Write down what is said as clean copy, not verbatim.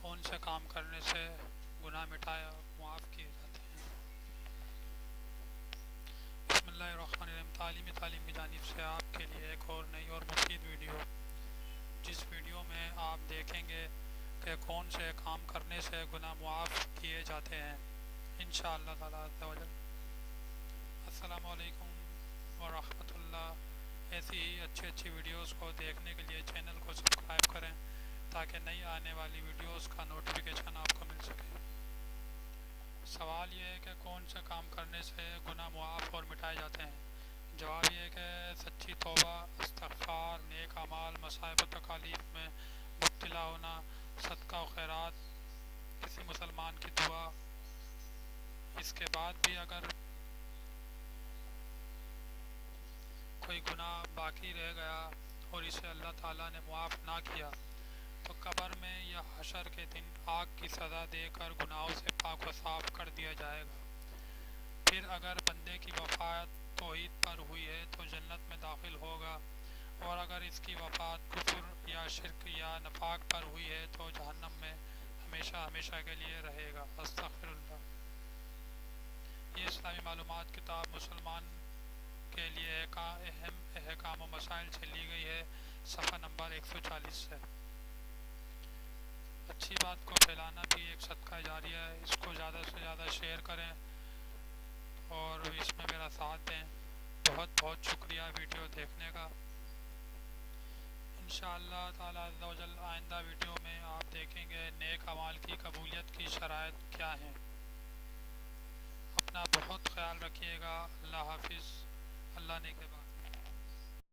کون سے کام کرنے سے گناہ مٹایا معاف کیے جاتے ہیں۔ بسم اللہ الرحمن الرحیم۔ تعلیم کی جانب سے آپ کے لیے ایک اور نئی اور مفید ویڈیو، جس ویڈیو میں آپ دیکھیں گے کہ کون سے کام کرنے سے گناہ معاف کیے جاتے ہیں انشاءاللہ تعالیٰ عز و جل۔ السلام علیکم ورحمۃ اللہ۔ ایسی ہی اچھی ویڈیوز کو دیکھنے کے لیے چینل کو سبسکرائب کریں تاکہ نئی آنے والی ویڈیوز کا نوٹیفیکیشن آپ کو مل سکے۔ سوال یہ ہے کہ کون سے کام کرنے سے گناہ معاف اور مٹائے جاتے ہیں۔ جواب یہ ہے کہ سچی توبہ، استغفار، نیک اعمال، مصائب و تکالیف میں مبتلا ہونا، صدقہ و خیرات، کسی مسلمان کی دعا۔ اس کے بعد بھی اگر کوئی گناہ باقی رہ گیا اور اسے اللہ تعالیٰ نے معاف نہ کیا تو قبر میں یا حشر کے دن آگ کی سزا دے کر گناہوں سے پاک و صاف کر دیا جائے گا۔ پھر اگر بندے کی وفات توحید پر ہوئی ہے تو جنت میں داخل ہوگا، اور اگر اس کی وفات کفر یا شرک یا نفاق پر ہوئی ہے تو جہنم میں ہمیشہ کے لیے رہے گا۔ استغفر اللہ۔ یہ اسلامی معلومات کتاب مسلمان کے لیے اہم احکام و مسائل سے لی گئی ہے، صفحہ نمبر 140 سے۔ اچھی بات کو پھیلانا بھی ایک صدقہ جاریہ ہے۔ اس کو زیادہ سے زیادہ شیئر کریں اور اس میں میرا ساتھ دیں۔ بہت شکریہ ویڈیو دیکھنے کا۔ انشاءاللہ تعالیٰ عز و جل آئندہ ویڈیو میں آپ دیکھیں گے نیک اعمال کی قبولیت کی شرائط کیا ہیں۔ اپنا بہت خیال رکھیے گا۔ اللہ حافظ۔ اللہ نے کے بعد